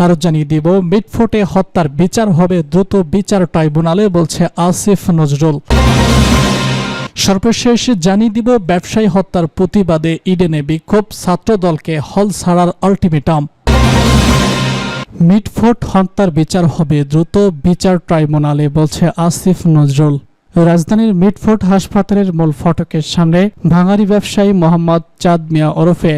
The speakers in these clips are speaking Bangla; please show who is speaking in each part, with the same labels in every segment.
Speaker 1: আরো জানিয়ে দিব, মিটফোর্টে হত্যার বিচার হবে দ্রুত বিচার ট্রাইব্যুনালে, বলছে আসিফ নজরুল। সর্বশেষ জানিয়ে দিব, ব্যবসায়ী হত্যার প্রতিবাদে ইডেনে বিক্ষোভ, ছাত্রদলকে হল ছাড়ার আলটিমেটাম। মিটফোর্ট হত্যার বিচার হবে দ্রুত বিচার ট্রাইব্যুনালে, বলছে আসিফ নজরুল। রাজধানীর মিটফোর্ট হাসপাতালের মূল ফটকের সামনে ভাঙারি ব্যবসায়ী মোহাম্মদ চাঁদ মিয়া ওরফে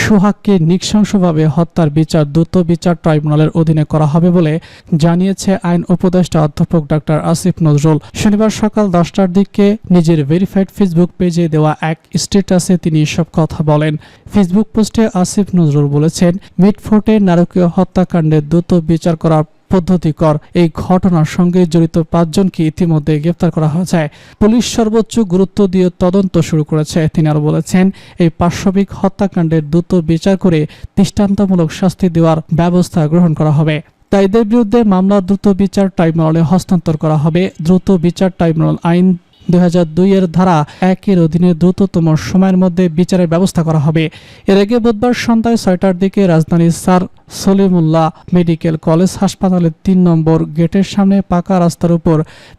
Speaker 1: সোহাগকে নৃশংসভাবে হত্যার বিচার দ্রুত বিচার ট্রাইব্যুনালের অধীনে করা হবে বলে জানিয়েছে আইন উপদেষ্টা অধ্যাপক ডক্টর আসিফ নজরুল। শনিবার সকাল 10টার দিকে নিজের ভেরিফাইড ফেসবুক পেজে দেওয়া এক স্ট্যাটাসে তিনি এসব কথা বলেন। ফেসবুক পোস্টে আসিফ নজরুল বলেছেন, মিটফোর্টে নারকীয় হত্যাকাণ্ডের দ্রুত বিচার করার পদ্ধতিকর এই ঘটনার সঙ্গে জড়িত 5 জনকে ইতিমধ্যে গ্রেফতার করা হয়েছে। পুলিশ সর্বোচ্চ গুরুত্ব দিয়ে তদন্ত শুরু করেছে। তিনি আরো বলেছেন, এই পাশবিক হত্যাকাণ্ডের দ্রুত বিচার করে দৃষ্টান্তমূলক শাস্তি দেওয়ার ব্যবস্থা গ্রহণ করা হবে। তাই এদের বিরুদ্ধে মামলা দ্রুত বিচার ট্রাইব্যুনালে হস্তান্তর করা হবে। দ্রুত বিচার ট্রাইব্যুনাল আইন 2002 এর ধারা 1 এর অধীনে দ্রুততম সময়ের মধ্যে বিচারের ব্যবস্থা করা হবে। এর আগে বুধবার সন্ধ্যায় 6টার দিকে রাজধানীর স্যার সলিমুল্লাহ মেডিকেল কলেজ হাসপাতালের 3 নম্বর গেটের সামনে পাকা রাস্তার উপর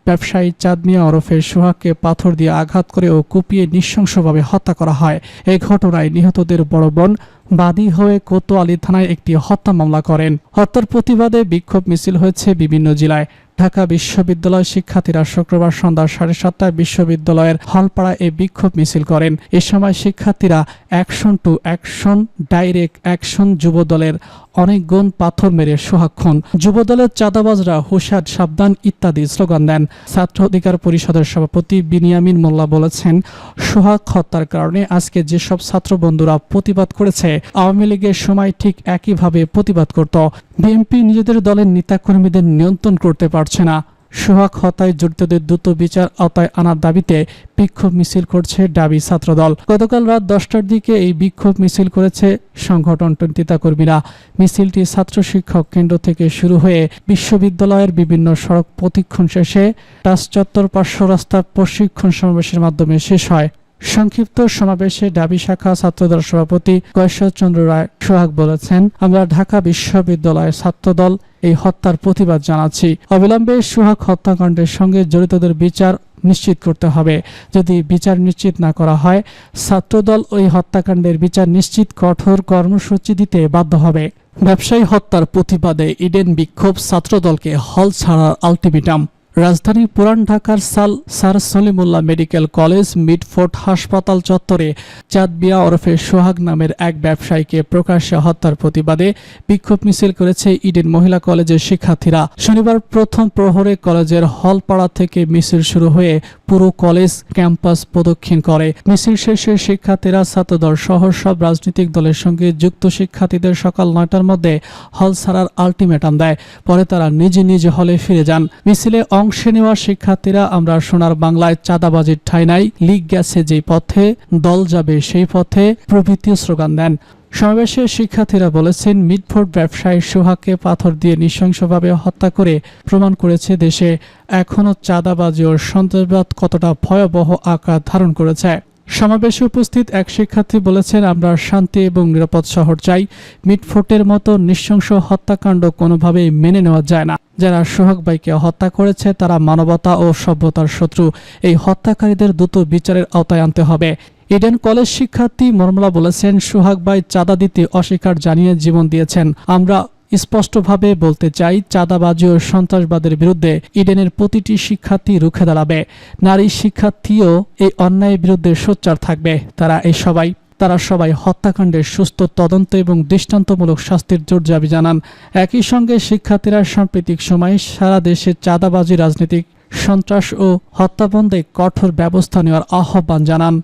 Speaker 1: ব্যবসায়ী চাঁদ মিয়া ওরফে সোহাগকে পাথর দিয়ে আঘাত করে ও কুপিয়ে নৃশংসভাবে হত্যা করা হয়। এই ঘটনায় নিহতদের বড় বোন বাদী হয়ে কোতোয়ালী থানায় একটি হত্যা মামলা করেন। হত্যার প্রতিবাদে বিক্ষোভ মিছিল হয়েছে বিভিন্ন জেলায়। ঢাকা বিশ্ববিদ্যালয় শিক্ষার্থীরা শুক্রবার সন্ধ্যা 7:30টায় বিশ্ববিদ্যালয়ের হলপাড়ায় এই বিক্ষোভ মিছিল করেন। এ সময় শিক্ষার্থীরা action to action, direct action, যুবদলের অনেক গুণ পাথর মেরে সোহাগ খুন, যুবদলের চাঁদাবাজরা হুঁশিয়ার সাবধান ইত্যাদি স্লোগান দেন। ছাত্র অধিকার পরিষদের সভাপতি বিনিয়ামিন মোল্লা বলেছেন, সোহাগ হত্যার কারণে আজকে যেসব ছাত্র বন্ধুরা প্রতিবাদ করেছে, আওয়ামী লীগের সময় ঠিক একইভাবে প্রতিবাদ করত। বিএনপি নিজেদের দলের নেতাকর্মীদের নিয়ন্ত্রণ করতে পারছে না। সোহাগ হত্যায় জড়িতদের দ্রুত বিচার আওতায় আনার দাবিতে বিক্ষোভ মিছিল করছে ডাবি ছাত্রদল। গতকাল রাত 10টার দিকে এই বিক্ষোভ মিছিল করেছে সংগঠনটির নেতাকর্মীরা। মিছিলটি ছাত্র শিক্ষক কেন্দ্র থেকে শুরু হয়ে বিশ্ববিদ্যালয়ের বিভিন্ন সড়ক প্রদক্ষিণ শেষে টাস চত্বর পার্শ্ব রাস্তা প্রশিক্ষণ সমাবেশের মাধ্যমে শেষ হয়। সংক্ষিপ্ত সমাবেশে ডাবি শাখা ছাত্রদল সভাপতি গয়েশ্বরচন্দ্র রায় সোহাগ বলেছেন, আমরা ঢাকা বিশ্ববিদ্যালয়ের ছাত্রদল এই হত্যার প্রতিবাদ জানাচ্ছি। অবিলম্বে সোহাগ হত্যাকাণ্ডের সঙ্গে জড়িতদের বিচার নিশ্চিত করতে হবে। যদি বিচার নিশ্চিত না করা হয়, ছাত্রদল ওই হত্যাকাণ্ডের বিচার নিশ্চিত কঠোর কর্মসূচি দিতে বাধ্য হবে। ব্যবসায়ী হত্যার প্রতিবাদে ইডেন বিক্ষোভ, ছাত্রদলকে হল ছাড়ার আলটিমেটাম। রাজধানীর পুরান ঢাকার স্যার সলিমুল্লাহ মেডিকেল কলেজ মিটফোর্ট হাসপাতাল চত্বরে চাঁদ মিয়া ওরফে সোহাগ নামের এক ব্যবসায়ীকে প্রকাশ্যে হত্যার প্রতিবাদে বিক্ষোভ মিছিল করেছে ইডেন মহিলা কলেজের শিক্ষার্থীরা। শনিবার প্রথম প্রহরে কলেজের হলপাড়া থেকে মিছিল শুরু হয়ে পুরো কলেজ ক্যাম্পাস প্রদক্ষিণ করে। মিছিল শেষে শিক্ষার্থীরা ছাত্রদল সহ সব রাজনৈতিক দলের সঙ্গে যুক্ত শিক্ষার্থীদের সকাল 9টার মধ্যে হল ছাড়ার আলটিমেটাম দেয়। পরে তারা নিজ নিজ হলে ফিরে যান। মিছিলে অংশে নেওয়া শিক্ষার্থীরা আমরা সোনার বাংলায় চাঁদাবাজির ঠাঁই নাই, লীগ গেছে যেই পথে, দল যাবে সেই পথে প্রভৃতি স্লোগান দেন। সমাবেশে শিক্ষার্থীরা বলেছেন, মিটফোর্ট ব্যবসায়ী সোহাগকে পাথর দিয়ে নৃশংসভাবে হত্যা করে প্রমাণ করেছে দেশে এখনও চাঁদাবাজি ও সন্ত্রাসবাদ কতটা ভয়াবহ আকার ধারণ করেছে। সমাবেশে উপস্থিত এক শিক্ষার্থী বলেছেন, আমরা শান্তি এবং নিরাপদ শহর চাই। মিটফোর্টের মতো নৃশংস হত্যাকাণ্ড কোনোভাবেই মেনে নেওয়া যায় না। যারা সোহাগ ভাইকে হত্যা করেছে তারা মানবতা ও সভ্যতার শত্রু। এই হত্যাকারীদের দ্রুত বিচারের আওতায় আনতে হবে। ইডেন কলেজ শিক্ষার্থী মর্মলা বলেছেন, সোহাগ ভাই চাঁদা দিতে অস্বীকার জানিয়ে জীবন দিয়েছেন। আমরা স্পষ্টভাবে বলতে চাই, চাঁদাবাজি ও সন্ত্রাসবাদের বিরুদ্ধে ইডেনের প্রতিটি শিক্ষার্থী রুখে দাঁড়াবে। নারী শিক্ষার্থীও এই অন্যায়ের বিরুদ্ধে সোচ্চার থাকবে। তারা সবাই হত্যাকাণ্ডের সুস্থ তদন্ত এবং দৃষ্টান্তমূলক শাস্তির জোর দাবি জানান। একই সঙ্গে শিক্ষার্থীরা সাম্প্রতিক সময়ে সারা দেশে চাঁদাবাজি, রাজনৈতিক সন্ত্রাস ও হত্যা বন্ধে কঠোর ব্যবস্থা নেওয়ার আহ্বান জানান।